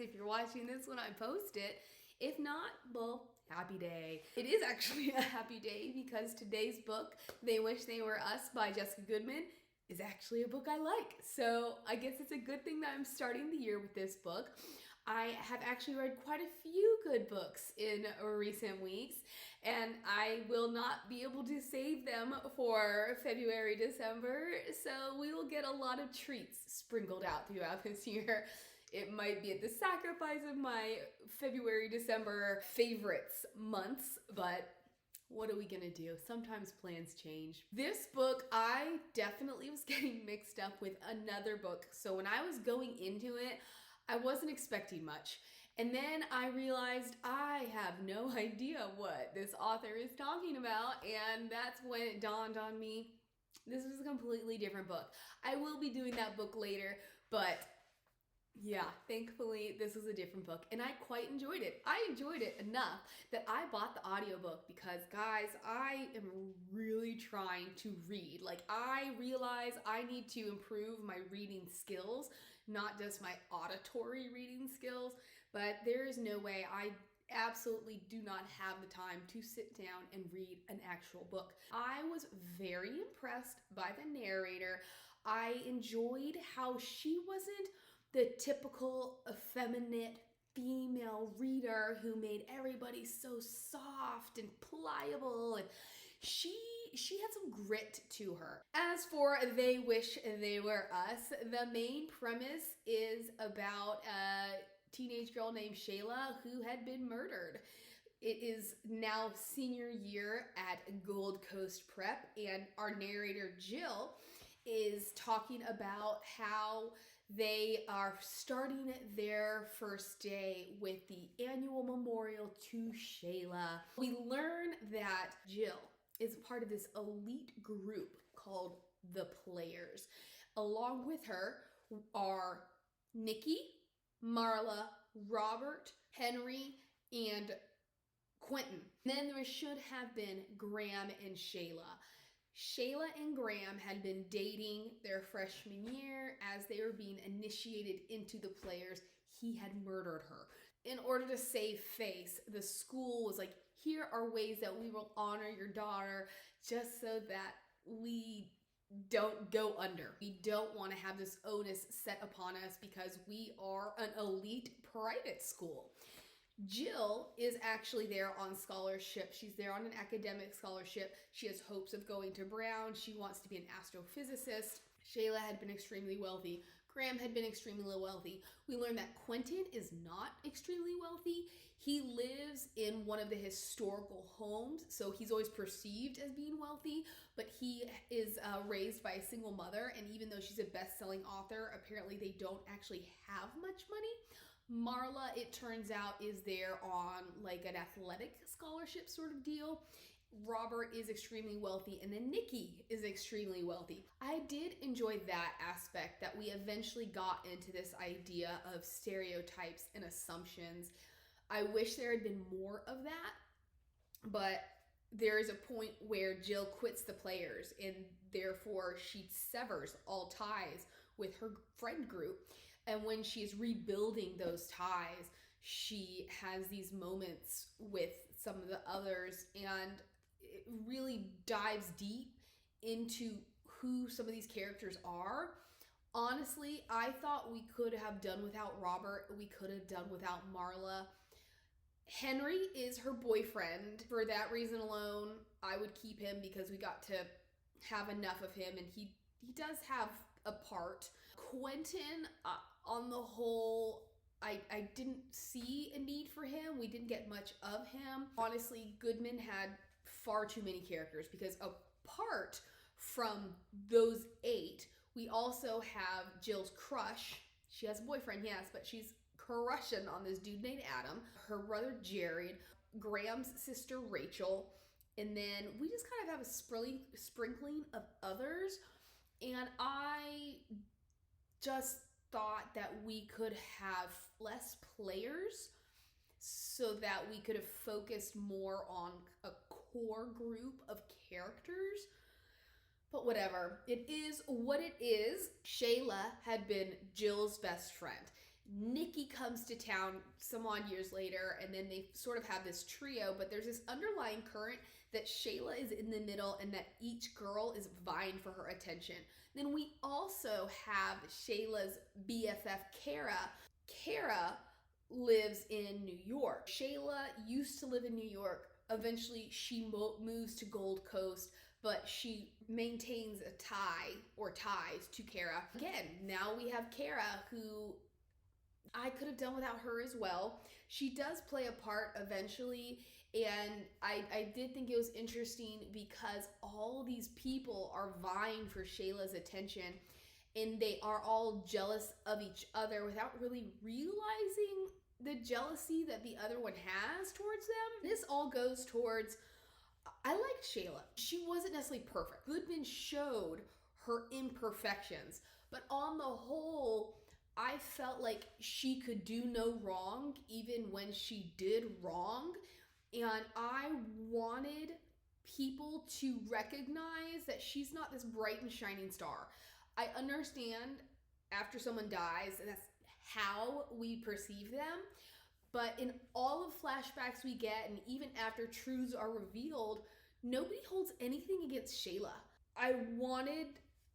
if you're watching this when I post it. If not, well, happy day. It is actually a happy day because today's book, They Wish They Were Us by Jessica Goodman, is actually a book I like. So I guess it's a good thing that I'm starting the year with this book. I have actually read quite a few good books in recent weeks, and I will not be able to save them for February, December, so we will get a lot of treats sprinkled out throughout this year. It might be at the sacrifice of my February, December favorites months, but what are we gonna do? Sometimes plans change. This book, I definitely was getting mixed up with another book. So when I was going into it, I wasn't expecting much. And then I realized I have no idea what this author is talking about. And that's when it dawned on me, this is a completely different book. I will be doing that book later, but yeah, thankfully this was a different book and I quite enjoyed it. I enjoyed it enough that I bought the audiobook because, guys, I am really trying to read. Like, I realize I need to improve my reading skills, not just my auditory reading skills, but there is no way I absolutely do not have the time to sit down and read an actual book. I was very impressed by the narrator. I enjoyed how she wasn't the typical effeminate female reader who made everybody so soft and pliable, and she had some grit to her. As for They Wish They Were Us, the main premise is about a teenage girl named Shayla who had been murdered. It is now senior year at Gold Coast Prep, and our narrator Jill is talking about how they are starting their first day with the annual memorial to Shayla. We learn that Jill is part of this elite group called the Players. Along with her are Nikki, Marla, Robert, Henry, and Quentin. Then there should have been Graham and Shayla. Shayla and Graham had been dating their freshman year. As they were being initiated into the Players, he had murdered her. In order to save face, the school was like, here are ways that we will honor your daughter just so that we don't go under. We don't want to have this onus set upon us because we are an elite private school. Jill is actually there on scholarship. She's there on an academic scholarship. She has hopes of going to Brown. She wants to be an astrophysicist. Shayla had been extremely wealthy. Graham had been extremely wealthy. We learned that Quentin is not extremely wealthy. He lives in one of the historical homes, so he's always perceived as being wealthy, but he is raised by a single mother, and even though she's a best-selling author, apparently they don't actually have much money. Marla, it turns out, is there on like an athletic scholarship sort of deal. Robert is extremely wealthy, and then Nikki is extremely wealthy. I did enjoy that aspect, that we eventually got into this idea of stereotypes and assumptions. I wish there had been more of that, but there is a point where Jill quits the Players, and therefore she severs all ties with her friend group. And when she's rebuilding those ties, she has these moments with some of the others, and it really dives deep into who some of these characters are. Honestly, I thought we could have done without Robert. We could have done without Marla. Henry is her boyfriend. For that reason alone, I would keep him because we got to have enough of him, and he does have a part. Quentin, on the whole, I didn't see a need for him. We didn't get much of him. Honestly, Goodman had far too many characters because apart from those 8, we also have Jill's crush. She has a boyfriend, yes, but she's crushing on this dude named Adam, her brother Jared, Graham's sister Rachel, and then we just kind of have a sprinkling of others. And I just thought that we could have less Players so that we could have focused more on a core group of characters. But whatever, it is what it is. Shayla had been Jill's best friend. Nikki comes to town some odd years later, and then they sort of have this trio, but there's this underlying current that Shayla is in the middle and that each girl is vying for her attention. Then we also have Shayla's BFF, Kara. Kara lives in New York. Shayla used to live in New York. Eventually, she moves to Gold Coast, but she maintains a tie or ties to Kara. Again, now we have Kara, who I could have done without her as well. She does play a part eventually, and I did think it was interesting because all these people are vying for Shayla's attention, and they are all jealous of each other without really realizing the jealousy that the other one has towards them. This all goes towards, I liked Shayla. She wasn't necessarily perfect. Goodman showed her imperfections, but on the whole, I felt like she could do no wrong even when she did wrong. And I wanted people to recognize that she's not this bright and shining star. I understand after someone dies, and that's how we perceive them. But in all of flashbacks we get, and even after truths are revealed, nobody holds anything against Shayla. I wanted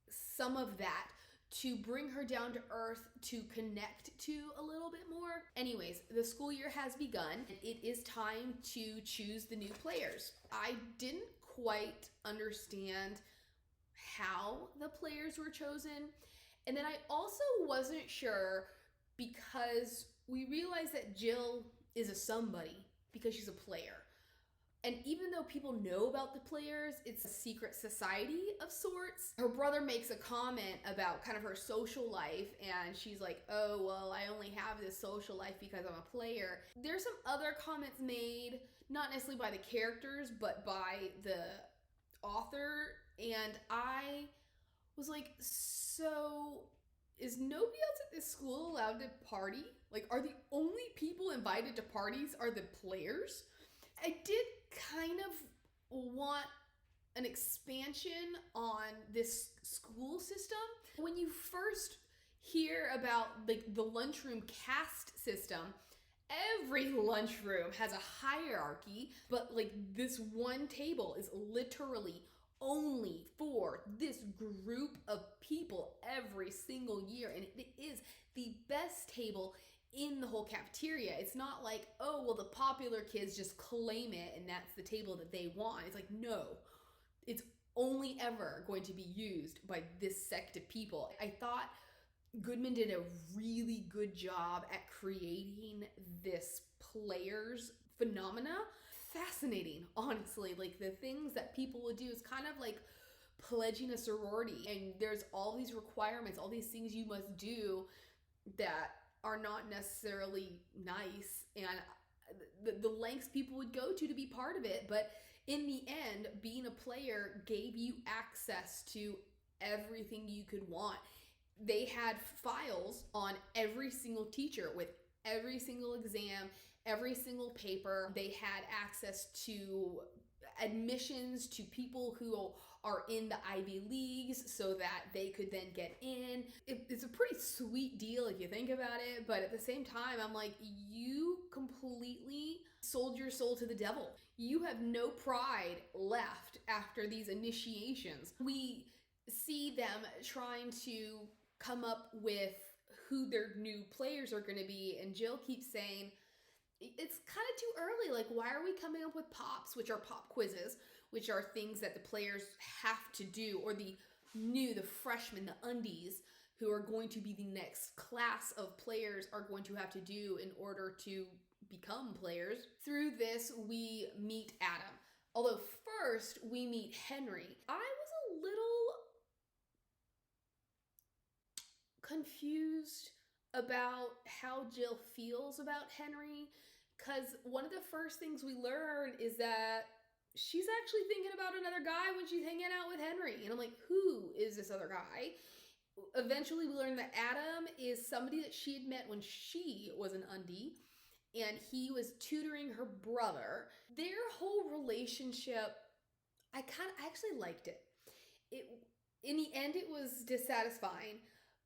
some of that to bring her down to earth, to connect to a little bit more. Anyways, the school year has begun. It is time to choose the new players. I didn't quite understand how the players were chosen. And then I also wasn't sure, because we realized that Jill is a somebody because she's a player. And even though people know about the players, it's a secret society of sorts. Her brother makes a comment about kind of her social life, and she's like, oh, well, I only have this social life because I'm a player. There's some other comments made, not necessarily by the characters, but by the author. And I was like, so is nobody else at this school allowed to party? Like, are the only people invited to parties are the players? I did kind of want an expansion on this school system. When you first hear about the lunchroom caste system, every lunchroom has a hierarchy, but like this one table is literally only for this group of people every single year, and it is the best table in the whole cafeteria. It's not like, oh, well, the popular kids just claim it and that's the table that they want. It's like, no, it's only ever going to be used by this sect of people. I thought Goodman did a really good job at creating this players phenomena. Fascinating, honestly. Like, the things that people would do is kind of like pledging a sorority, and there's all these requirements, all these things you must do that are not necessarily nice, and the lengths people would go to be part of it. But in the end, being a player gave you access to everything you could want. They had files on every single teacher with every single exam, every single paper. They had access to admissions to people who are in the Ivy Leagues so that they could then get in. It's a pretty sweet deal if you think about it, but at the same time, I'm like, you completely sold your soul to the devil. You have no pride left after these initiations. We see them trying to come up with who their new players are going to be, and Jill keeps saying, it's kind of too early. Like, why are we coming up with pops, which are pop quizzes, which are things that the players have to do, or the freshmen, the undies, who are going to be the next class of players are going to have to do in order to become players. Through this, we meet Adam. Although first, we meet Henry. I was a little confused about how Jill feels about Henry, because one of the first things we learn is that she's actually thinking about another guy when she's hanging out with Henry. And I'm like, who is this other guy? Eventually we learn that Adam is somebody that she had met when she was an undie, and he was tutoring her brother. Their whole relationship, I actually liked it. In the end, it was dissatisfying,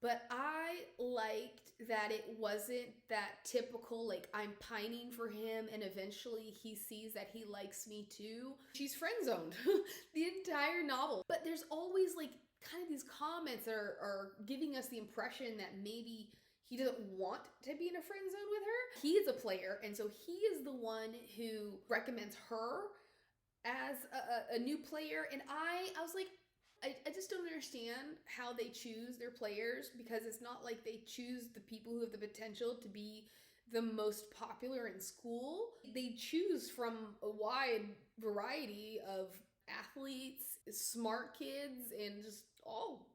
But I liked that it wasn't that typical, like, I'm pining for him and eventually he sees that he likes me too. She's friend zoned the entire novel. But there's always like kind of these comments that are giving us the impression that maybe he doesn't want to be in a friend zone with her. He is a player, and so he is the one who recommends her as a new player. And I was like, I just don't understand how they choose their players, because it's not like they choose the people who have the potential to be the most popular in school. They choose from a wide variety of athletes, smart kids, and just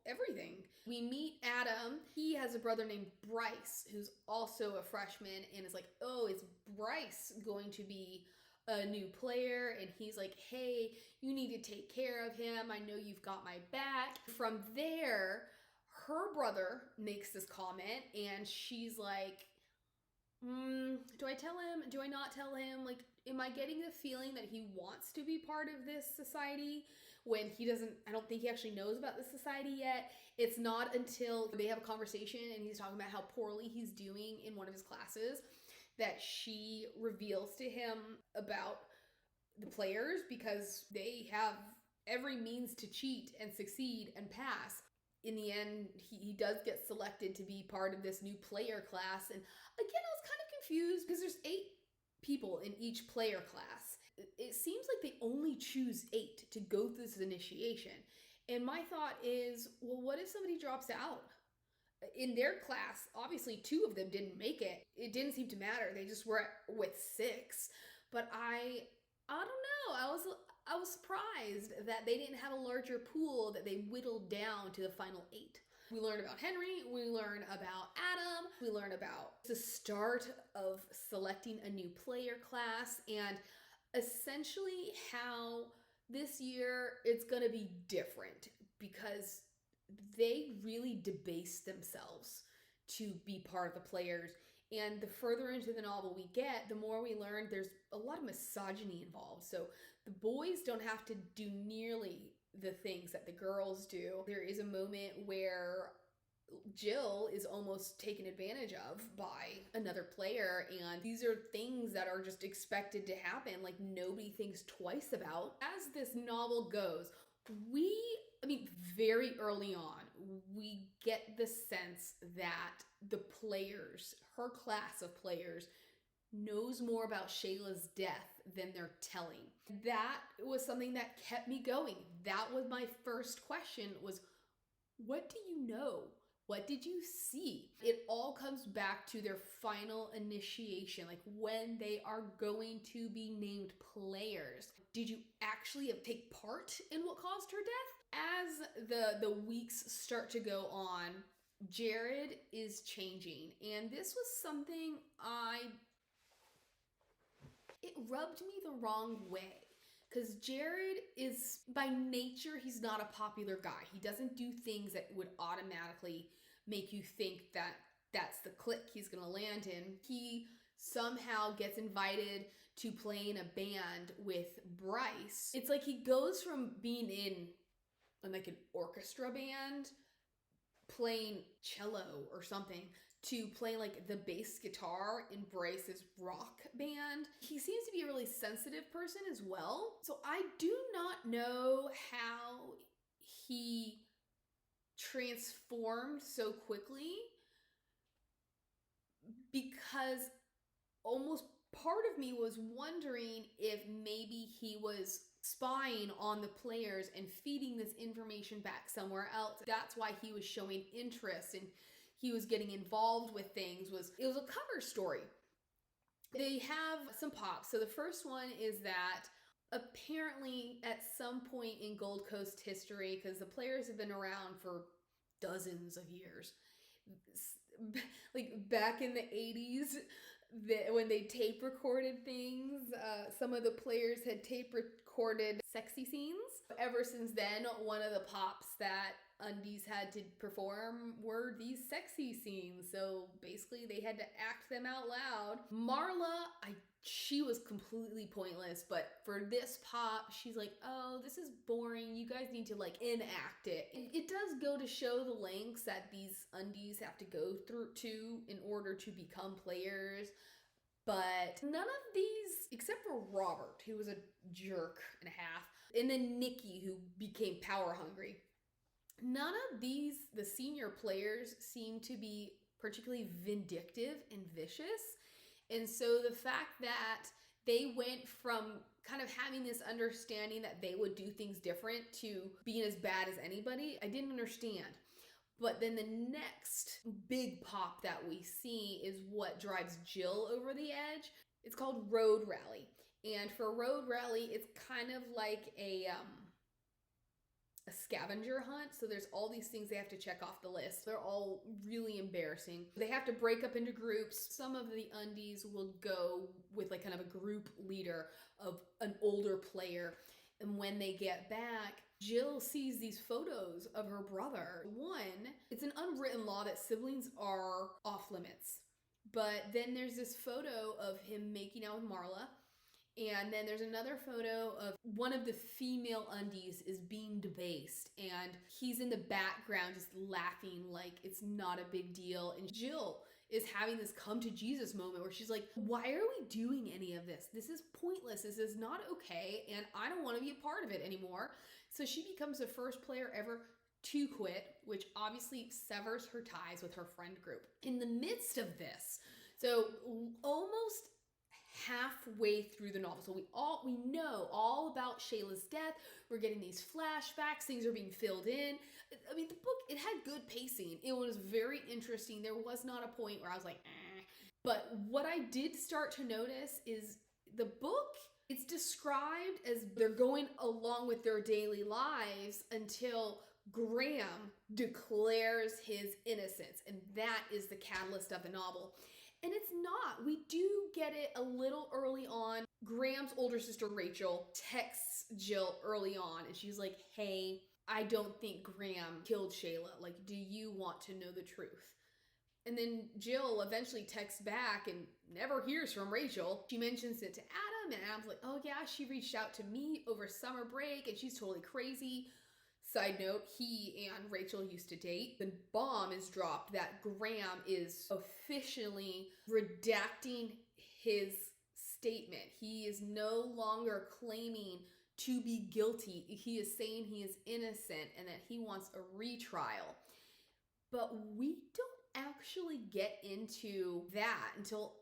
everything. We meet Adam. He has a brother named Bryce who's also a freshman, and is like, oh, is Bryce going to be a new player? And he's like, hey, you need to take care of him. I know you've got my back. From there, her brother makes this comment, and she's like, do I tell him? Do I not tell him? Like, am I getting the feeling that he wants to be part of this society when he doesn't? I don't think he actually knows about this society yet. It's not until they have a conversation and he's talking about how poorly he's doing in one of his classes that she reveals to him about the players, because they have every means to cheat and succeed and pass. In the end, he does get selected to be part of this new player class. And again, I was kind of confused because there's 8 people in each player class. It seems like they only choose 8 to go through this initiation. And my thought is, well, what if somebody drops out? In their class, obviously 2 of them didn't make it. It didn't seem to matter. They just were with 6. But I don't know. I was surprised that they didn't have a larger pool that they whittled down to the final 8. We learn about Henry, we learn about Adam, we learn about the start of selecting a new player class, and essentially how this year it's going to be different because they really debase themselves to be part of the players. And the further into the novel we get, the more we learn there's a lot of misogyny involved. So the boys don't have to do nearly the things that the girls do. There is a moment where Jill is almost taken advantage of by another player, and these are things that are just expected to happen, like nobody thinks twice about. As this novel goes, very early on, we get the sense that the players, her class of players, knows more about Shayla's death than they're telling. That was something that kept me going. That was my first question, was, what do you know? What did you see? It all comes back to their final initiation, like when they are going to be named players. Did you actually take part in what caused her death? As the weeks start to go on, Jared is changing. And this was something it rubbed me the wrong way. Because Jared is, by nature, he's not a popular guy. He doesn't do things that would automatically make you think that that's the clique he's going to land in. He somehow gets invited to play in a band with Bryce. It's like he goes from being in like an orchestra band, playing cello or something, to playing like the bass guitar in Bryce's rock band. He seems to be a really sensitive person as well. So I do not know how he transformed so quickly, because almost part of me was wondering if maybe he was spying on the players and feeding this information back somewhere else. That's why he was showing interest and he was getting involved with things. It was a cover story. They have some pops. So the first one is that apparently at some point in Gold Coast history, because the players have been around for dozens of years, like back in the 80s, when they tape recorded things, some of the players had tape recorded sexy scenes. Ever since then, one of the pops that Undies had to perform were these sexy scenes. So basically they had to act them out loud. Marla, she was completely pointless, but for this pop, she's like, oh, this is boring. You guys need to like enact it. It does go to show the lengths that these undies have to go through to in order to become players. But none of these, except for Robert, who was a jerk and a half, and then Nikki, who became power hungry, none of these, the senior players, seem to be particularly vindictive and vicious. And so the fact that they went from kind of having this understanding that they would do things different to being as bad as anybody, I didn't understand. But then the next big pop that we see is what drives Jill over the edge. It's called Road Rally. And for Road Rally, it's kind of like a scavenger hunt. So there's all these things they have to check off the list. They're all really embarrassing. They have to break up into groups. Some of the undies will go with like kind of a group leader of an older player. And when they get back, Jill sees these photos of her brother. One, it's an unwritten law that siblings are off limits. But then there's this photo of him making out with Marla. And then there's another photo of one of the female undies is being debased. And he's in the background just laughing like it's not a big deal. And Jill is having this come to Jesus moment where she's like, why are we doing any of this? This is pointless. This is not okay. And I don't want to be a part of it anymore. So she becomes the first player ever to quit, which obviously severs her ties with her friend group. In the midst of this, so almost halfway through the novel, so we know all about Shayla's death. We're getting these flashbacks. Things are being filled in. I mean, the book, it had good pacing. It was very interesting. There was not a point where I was like, eh. But what I did start to notice is the book, it's described as they're going along with their daily lives until Graham declares his innocence. And that is the catalyst of the novel. And it's not. We do get it a little early on. Graham's older sister, Rachel, texts Jill early on. And she's like, hey, I don't think Graham killed Shayla. Like, do you want to know the truth? And then Jill eventually texts back and never hears from Rachel. She mentions it to Adam, and Adam's like, oh yeah, she reached out to me over summer break, and she's totally crazy. Side note, he and Rachel used to date. The bomb is dropped that Graham is officially redacting his statement. He is no longer claiming to be guilty. He is saying he is innocent and that he wants a retrial. But we don't actually get into that until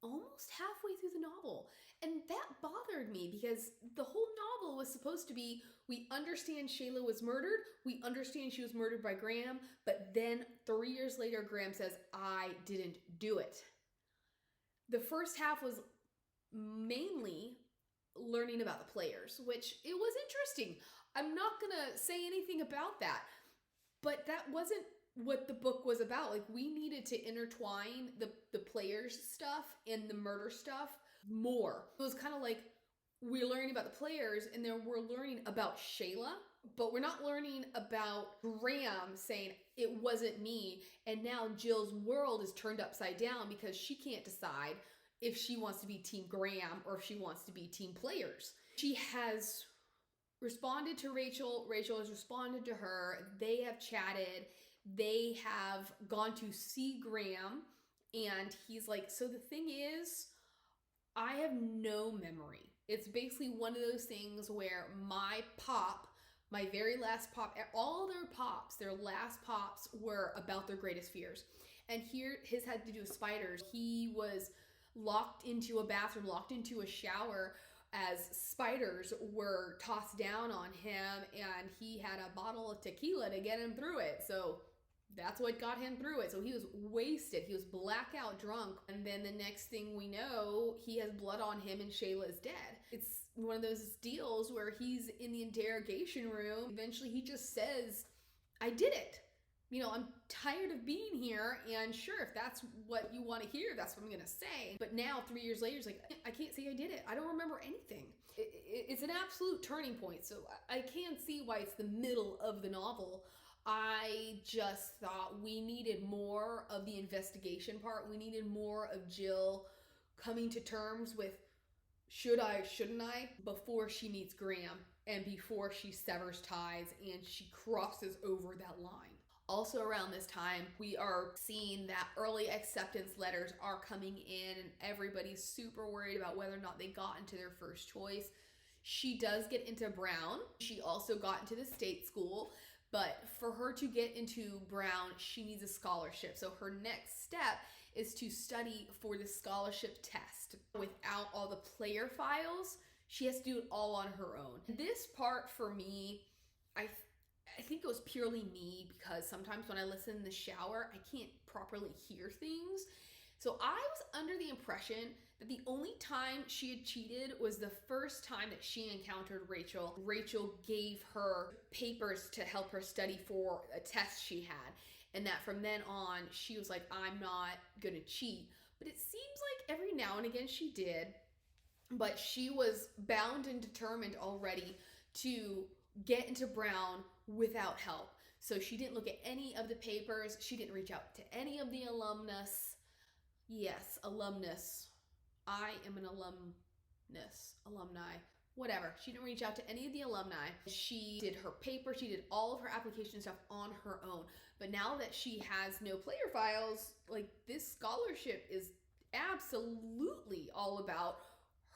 almost halfway through the novel. And that bothered me because the whole novel was supposed to be, we understand Shayla was murdered, we understand she was murdered by Graham, but then 3 years later, Graham says, I didn't do it. The first half was mainly learning about the players, which it was interesting. I'm not gonna say anything about that, but that wasn't what the book was about. Like, we needed to intertwine the players stuff and the murder stuff more. It was kind of like we're learning about the players and then we're learning about Shayla, but we're not learning about Graham saying it wasn't me. And now Jill's world is turned upside down because she can't decide if she wants to be Team Graham or if she wants to be Team Players. She has responded to Rachel. Rachel has responded to her. They have chatted. They have gone to see Graham, and he's like, so the thing is, I have no memory. It's basically one of those things where my pop, my very last pop, all their pops, their last pops were about their greatest fears. And here, his had to do with spiders. He was locked into a bathroom, locked into a shower as spiders were tossed down on him, and he had a bottle of tequila to get him through it. So that's what got him through it. So he was wasted. He was blackout drunk. And then the next thing we know, he has blood on him and Shayla is dead. It's one of those deals where he's in the interrogation room. Eventually he just says, I did it. You know, I'm tired of being here. And sure, if that's what you want to hear, that's what I'm going to say. But now 3 years later, it's like, I can't say I did it. I don't remember anything. It's an absolute turning point. So I can't see why it's the middle of the novel. I just thought we needed more of the investigation part. We needed more of Jill coming to terms with should I, shouldn't I, before she meets Graham. and before she severs ties and she crosses over that line. Also around this time, we are seeing that early acceptance letters are coming in and everybody's super worried about whether or not they got into their first choice. She does get into Brown. She also got into the state school, but for her to get into Brown, she needs a scholarship. So her next step is to study for the scholarship test. Without all the player files, she has to do it all on her own. This part for me, I think it was purely me because sometimes when I listen in the shower, I can't properly hear things. So I was under the impression that the only time she had cheated was the first time that she encountered Rachel. Rachel gave her papers to help her study for a test she had. And that from then on, she was like, I'm not gonna cheat. But it seems like every now and again she did. But she was bound and determined already to get into Brown without help. So she didn't look at any of the papers. She didn't reach out to any of the alumnus. Yes, alumnus. I am an alumni, whatever. She didn't reach out to any of the alumni. She did her paper. She did all of her application stuff on her own. But now that she has no player files, like this scholarship is absolutely all about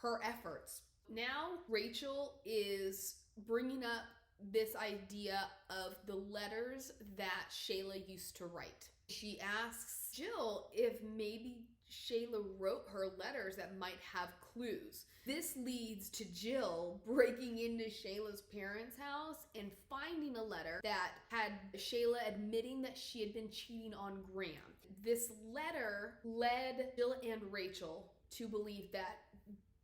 her efforts. Now Rachel is bringing up this idea of the letters that Shayla used to write. She asks Jill if maybe Shayla wrote her letters that might have clues. This leads to Jill breaking into Shayla's parents' house and finding a letter that had Shayla admitting that she had been cheating on Graham. This letter led Jill and Rachel to believe that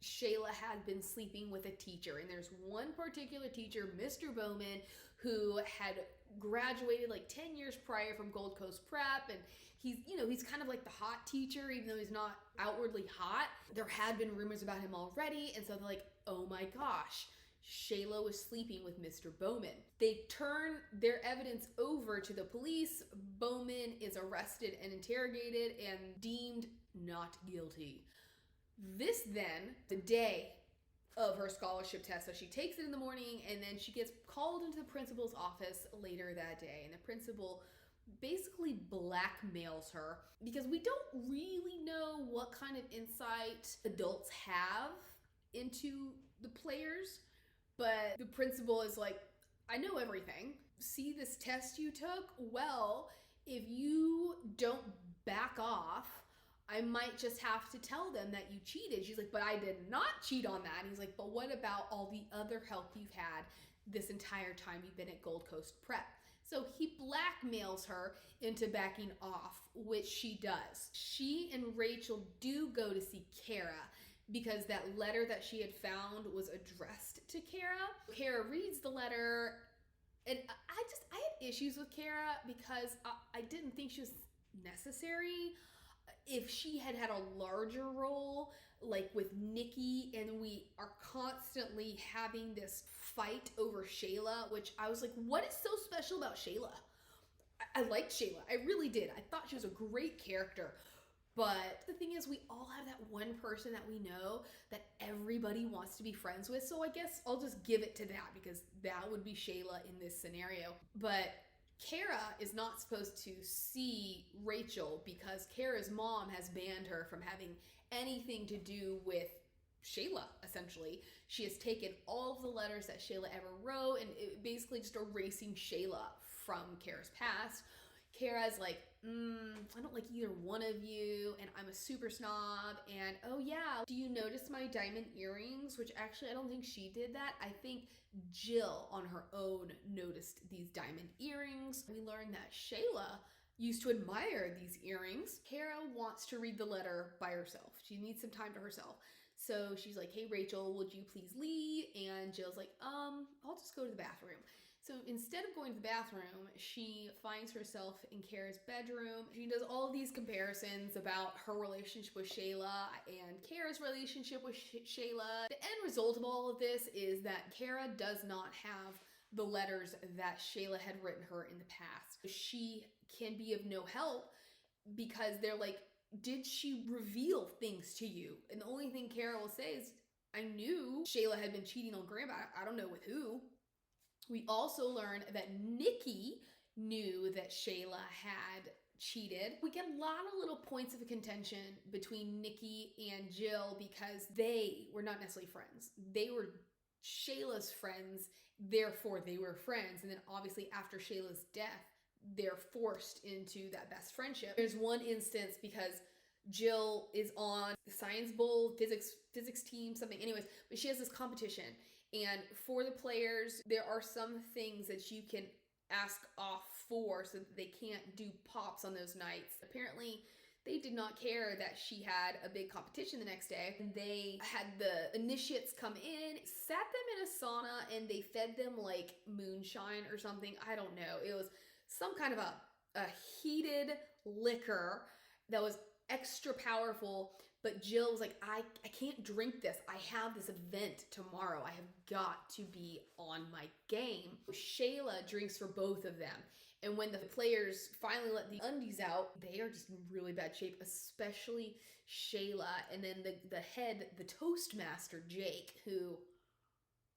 Shayla had been sleeping with a teacher. And there's one particular teacher, Mr. Bowman, who had graduated like 10 years prior from Gold Coast Prep. And he's kind of like the hot teacher, even though he's not outwardly hot. There had been rumors about him already. And so they're like, oh my gosh, Shayla was sleeping with Mr. Bowman. They turn their evidence over to the police. Bowman is arrested and interrogated and deemed not guilty. This then, the day of her scholarship test, so she takes it in the morning and then she gets called into the principal's office later that day, and the principal basically blackmails her because we don't really know what kind of insight adults have into the players, but the principal is like, I know everything. See this test you took? Well, if you don't back off, I might just have to tell them that you cheated. She's like, but I did not cheat on that. And he's like, but what about all the other help you've had this entire time you've been at Gold Coast Prep? So he blackmails her into backing off, which she does. She and Rachel do go to see Kara because that letter that she had found was addressed to Kara. Kara reads the letter, and I had issues with Kara because I didn't think she was necessary. If she had had a larger role, like with Nikki, and we are constantly having this fight over Shayla, which I was like, what is so special about Shayla? I liked Shayla. I really did. I thought she was a great character. But the thing is, we all have that one person that we know that everybody wants to be friends with. So I guess I'll just give it to that because that would be Shayla in this scenario. But Kara is not supposed to see Rachel because Kara's mom has banned her from having anything to do with Shayla, essentially. She has taken all of the letters that Shayla ever wrote and basically just erasing Shayla from Kara's past. Kara's like, I don't like either one of you, and I'm a super snob, and oh yeah, do you notice my diamond earrings? Which actually, I don't think she did that. I think Jill on her own noticed these diamond earrings. We learned that Shayla used to admire these earrings. Kara wants to read the letter by herself. She needs some time to herself. So she's like, hey Rachel, would you please leave? And Jill's like, I'll just go to the bathroom. So instead of going to the bathroom, she finds herself in Kara's bedroom. She does all these comparisons about her relationship with Shayla and Kara's relationship with Shayla. The end result of all of this is that Kara does not have the letters that Shayla had written her in the past. She can be of no help because they're like, did she reveal things to you? And the only thing Kara will say is, I knew Shayla had been cheating on Graham, but I don't know with who. We also learn that Nikki knew that Shayla had cheated. We get a lot of little points of contention between Nikki and Jill because they were not necessarily friends. They were Shayla's friends, therefore they were friends. And then obviously after Shayla's death, they're forced into that best friendship. There's one instance because Jill is on the Science Bowl physics team, something. Anyways, but she has this competition. And for the players, there are some things that you can ask off for so that they can't do pops on those nights. Apparently, they did not care that she had a big competition the next day. And they had the initiates come in, sat them in a sauna, and they fed them like moonshine or something. I don't know. It was some kind of a heated liquor that was extra powerful, but Jill was like, I can't drink this. I have this event tomorrow. I have got to be on my game. Shayla drinks for both of them. And when the players finally let the undies out, they are just in really bad shape, especially Shayla. And then the head, the Toastmaster, Jake, who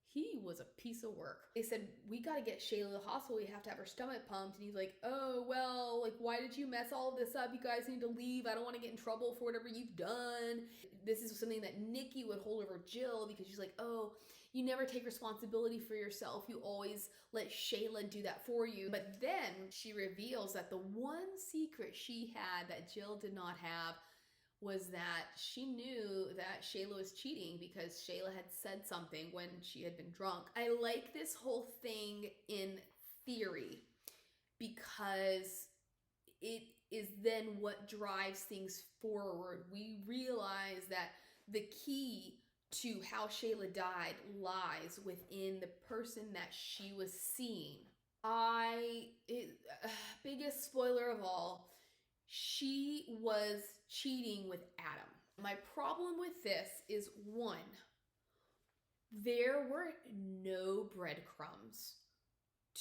he was a piece of work. They said, we got to get Shayla to the hospital. We have to have her stomach pumped. And he's like, oh, well, like, why did you mess all of this up? You guys need to leave. I don't want to get in trouble for whatever you've done. This is something that Nikki would hold over Jill because she's like, oh, you never take responsibility for yourself. You always let Shayla do that for you. But then she reveals that the one secret she had that Jill did not have was that she knew that Shayla was cheating because Shayla had said something when she had been drunk. I like this whole thing in theory because it is then what drives things forward. We realize that the key to how Shayla died lies within the person that she was seeing. Biggest spoiler of all, she was cheating with Adam. My problem with this is one, there were no breadcrumbs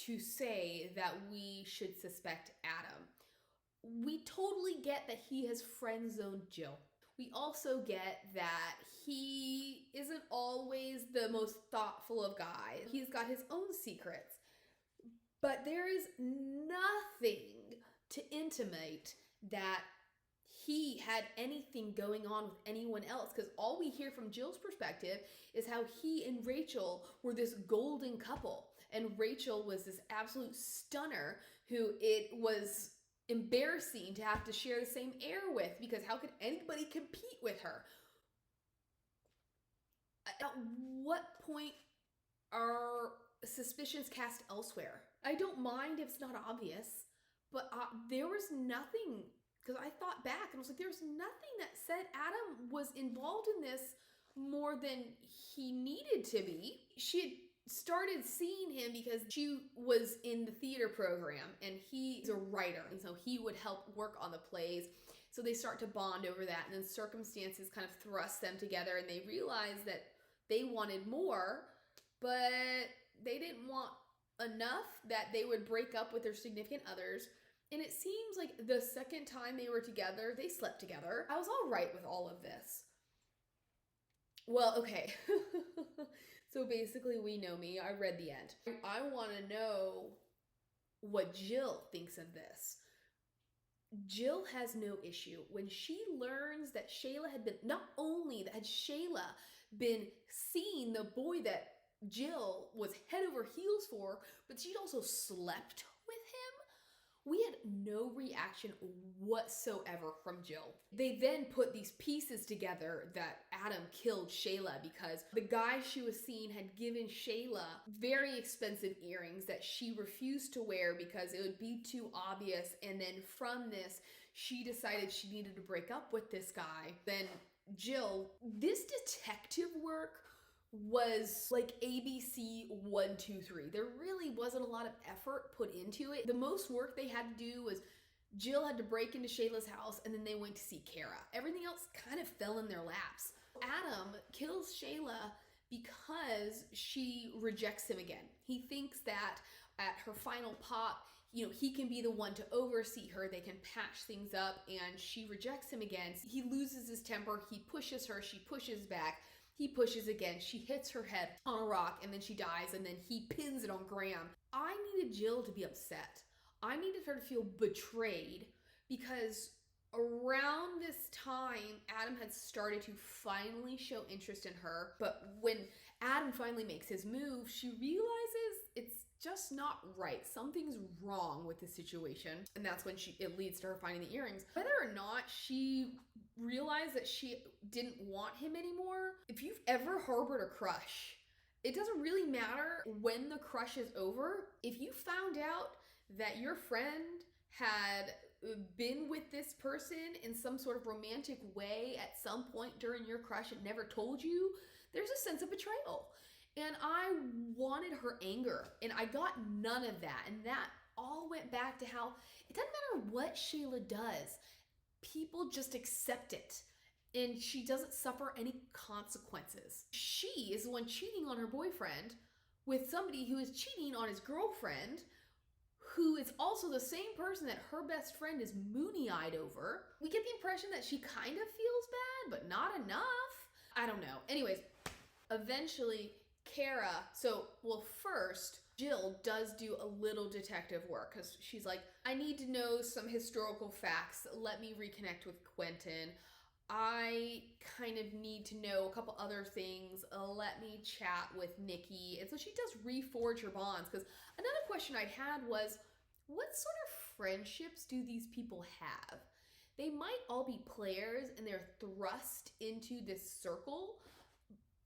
to say that we should suspect Adam. We totally get that he has friend-zoned Jill. We also get that he isn't always the most thoughtful of guys. He's got his own secrets. But there is nothing to intimate that he had anything going on with anyone else, because all we hear from Jill's perspective is how he and Rachel were this golden couple, and Rachel was this absolute stunner who it was embarrassing to have to share the same air with, because how could anybody compete with her? At what point are suspicions cast elsewhere? I don't mind if it's not obvious, but there was nothing. Because I thought back and I was like, there's nothing that said Adam was involved in this more than he needed to be. She had started seeing him because she was in the theater program and he's a writer. And so he would help work on the plays. So they start to bond over that. And then circumstances kind of thrust them together and they realized that they wanted more, but they didn't want enough that they would break up with their significant others. And it seems like the second time they were together, they slept together. I was all right with all of this. Well, okay. So basically, we know me. I read the end. I want to know what Jill thinks of this. Jill has no issue. When she learns that Shayla had been, not only had Shayla been seeing the boy that Jill was head over heels for, but she'd also slept with him. We had no reaction whatsoever from Jill. They then put these pieces together that Adam killed Shayla because the guy she was seeing had given Shayla very expensive earrings that she refused to wear because it would be too obvious. And then from this, she decided she needed to break up with this guy. Then Jill, this detective work was like ABC 1, 2, 3. There really wasn't a lot of effort put into it. The most work they had to do was Jill had to break into Shayla's house and then they went to see Kara. Everything else kind of fell in their laps. Adam kills Shayla because she rejects him again. He thinks that at her final pop, he can be the one to oversee her. They can patch things up, and she rejects him again. He loses his temper. He pushes her. She pushes back. He pushes again. She hits her head on a rock and then she dies, and then he pins it on Graham. I needed Jill to be upset. I needed her to feel betrayed because around this time, Adam had started to finally show interest in her. But when Adam finally makes his move, she realizes it's just not right. Something's wrong with the situation. And that's when it leads to her finding the earrings. Whether or not she realized that she didn't want him anymore, if you've ever harbored a crush, it doesn't really matter when the crush is over. If you found out that your friend had been with this person in some sort of romantic way at some point during your crush and never told you, there's a sense of betrayal. And I wanted her anger, and I got none of that. And that all went back to how it doesn't matter what Shayla does, people just accept it. And she doesn't suffer any consequences. She is the one cheating on her boyfriend with somebody who is cheating on his girlfriend, who is also the same person that her best friend is moony-eyed over. We get the impression that she kind of feels bad, but not enough. I don't know. Anyways, eventually, first, Jill does do a little detective work because she's like, I need to know some historical facts. Let me reconnect with Quentin. I kind of need to know a couple other things. Let me chat with Nikki. And so she does reforge her bonds, because another question I had was, what sort of friendships do these people have? They might all be players and they're thrust into this circle,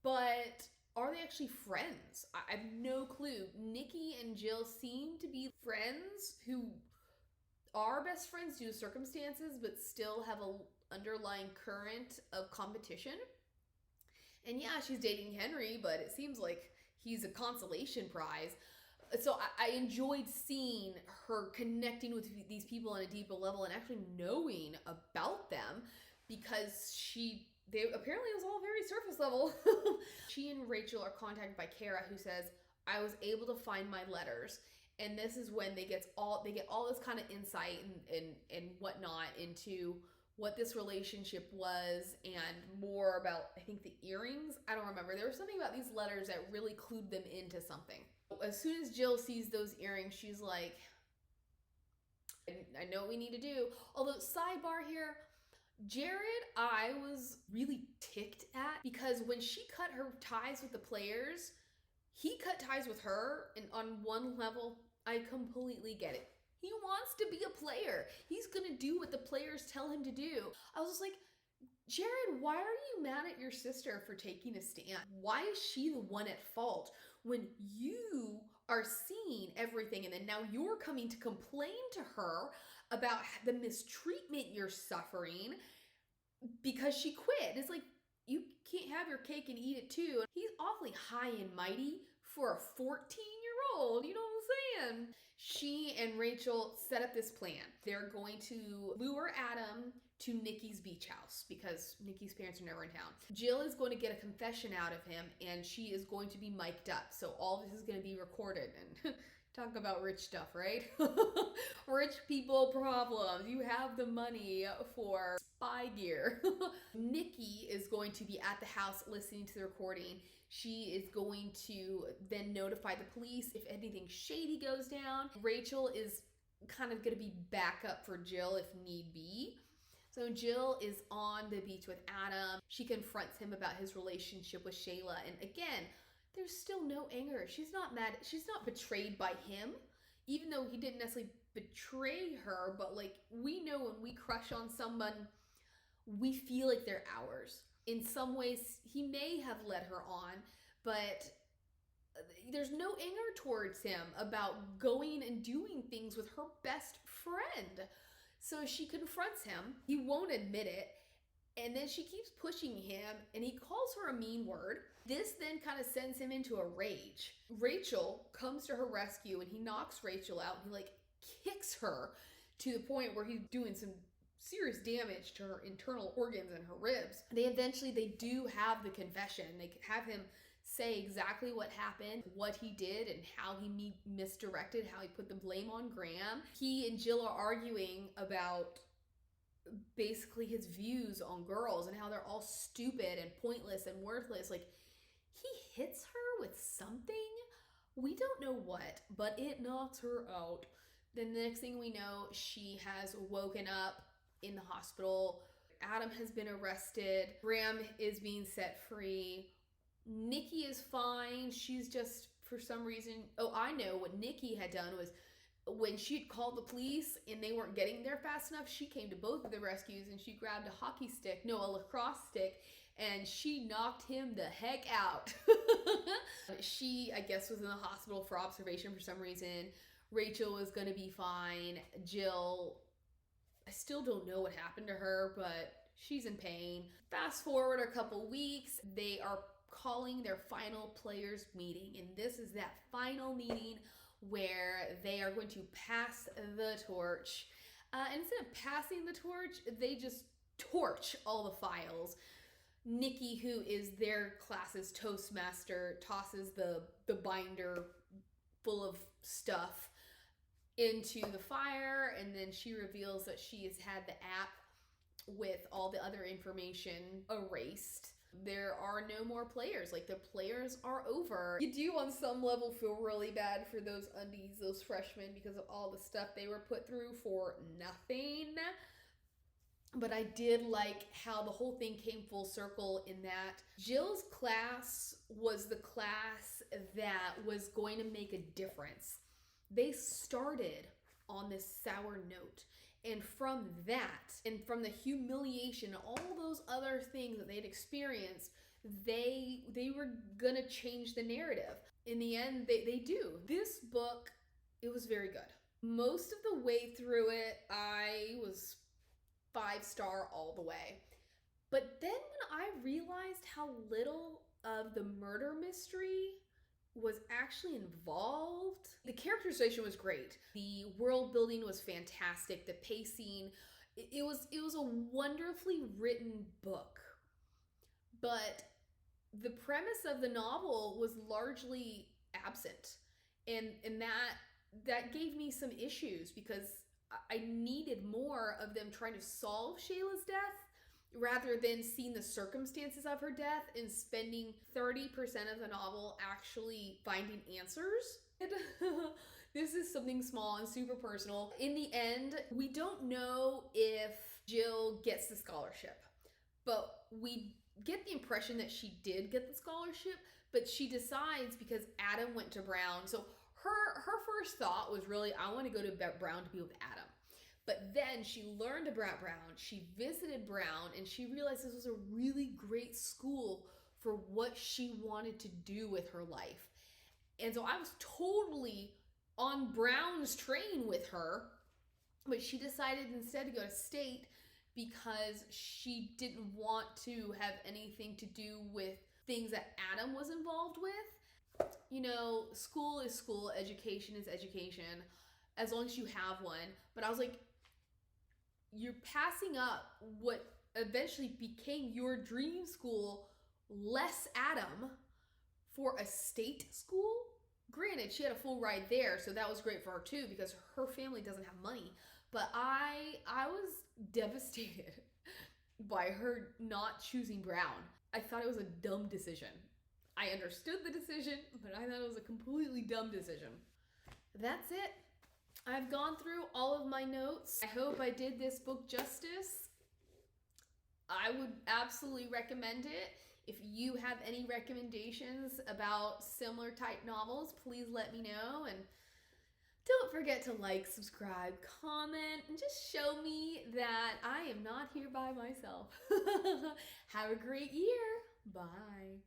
but are they actually friends? I have no clue. Nikki and Jill seem to be friends who are best friends due to circumstances, but still have a underlying current of competition. And yeah, she's dating Henry, but it seems like he's a consolation prize. So I enjoyed seeing her connecting with these people on a deeper level and actually knowing about them, because they apparently it was all very surface level. She and Rachel are contacted by Kara, who says, I was able to find my letters. And this is when they get all this kind of insight and whatnot into what this relationship was, and more about, I think, the earrings. I don't remember. There was something about these letters that really clued them into something. As soon as Jill sees those earrings, she's like, I know what we need to do. Although, sidebar here, Jared, I was really ticked at, because when she cut her ties with the players, he cut ties with her, and on one level, I completely get it. He wants to be a player. He's gonna do what the players tell him to do. I was just like, Jared, why are you mad at your sister for taking a stand? Why is she the one at fault when you are seeing everything, and then now you're coming to complain to her about the mistreatment you're suffering because she quit? It's like, you can't have your cake and eat it too. He's awfully high and mighty for a 14-year-old, you know what I'm saying? She and Rachel set up this plan. They're going to lure Adam to Nikki's beach house because Nikki's parents are never in town. Jill is going to get a confession out of him, and she is going to be mic'd up. So all this is going to be recorded. And talk about rich stuff, right? Rich people problems. You have the money for spy gear. Nikki is going to be at the house listening to the recording. She is going to then notify the police if anything shady goes down. Rachel is kind of going to be backup for Jill if need be. So Jill is on the beach with Adam. She confronts him about his relationship with Shayla. And again, there's still no anger. She's not mad. She's not betrayed by him, even though he didn't necessarily betray her. But like, we know when we crush on someone, we feel like they're ours. In some ways, he may have led her on, but there's no anger towards him about going and doing things with her best friend. So she confronts him. He won't admit it. And then she keeps pushing him, and he calls her a mean word. This then kind of sends him into a rage. Rachel comes to her rescue, and he knocks Rachel out. And he like kicks her to the point where he's doing some serious damage to her internal organs and her ribs. They do have the confession. They have him say exactly what happened, what he did, and how he misdirected, how he put the blame on Graham. He and Jill are arguing about basically his views on girls and how they're all stupid and pointless and worthless. Like, he hits her with something. We don't know what, but it knocks her out. Then the next thing we know, she has woken up in the hospital. Adam has been arrested. Graham is being set free. Nikki is fine. She's just, for some reason, oh, I know what Nikki had done was when she'd called the police and they weren't getting there fast enough, she came to both of the rescues and she grabbed a lacrosse stick, and she knocked him the heck out. She, I guess, was in the hospital for observation for some reason. Rachel was gonna be fine. Jill, I still don't know what happened to her, but she's in pain. Fast forward a couple weeks, they are calling their final players meeting, and this is that final meeting where they are going to pass the torch. And instead of passing the torch, they just torch all the files. Nikki, who is their class's Toastmaster, tosses the binder full of stuff into the fire, and then she reveals that she has had the app with all the other information erased. There are no more players. Like, the players are over. You do on some level feel really bad for those undies, those freshmen, because of all the stuff they were put through for nothing. But I did like how the whole thing came full circle in that Jill's class was the class that was going to make a difference. They started on this sour note. And from that, and from the humiliation, and all those other things that they'd experienced, they were gonna change the narrative. In the end, they do. This book, it was very good. Most of the way through it, I was 5-star all the way. But then when I realized how little of the murder mystery was actually involved, the characterization was great. The world building was fantastic. The pacing, it was a wonderfully written book. But the premise of the novel was largely absent. And that gave me some issues, because I needed more of them trying to solve Shayla's death rather than seeing the circumstances of her death and spending 30% of the novel actually finding answers. This is something small and super personal. In the end, we don't know if Jill gets the scholarship, but we get the impression that she did get the scholarship, but she decides, because Adam went to Brown, so her first thought was really, I want to go to Brown to be with Adam. But then she learned about Brown, she visited Brown, and she realized this was a really great school for what she wanted to do with her life. And so I was totally on Brown's train with her, but she decided instead to go to State because she didn't want to have anything to do with things that Adam was involved with. You know, school is school, education is education, as long as you have one. But I was like, you're passing up what eventually became your dream school, less Adam, for a state school? Granted, she had a full ride there, so that was great for her too, because her family doesn't have money. But I was devastated by her not choosing Brown. I thought it was a dumb decision. I understood the decision, but I thought it was a completely dumb decision. That's it. I've gone through all of my notes. I hope I did this book justice. I would absolutely recommend it. If you have any recommendations about similar type novels, please let me know. And don't forget to like, subscribe, comment, and just show me that I am not here by myself. Have a great year. Bye.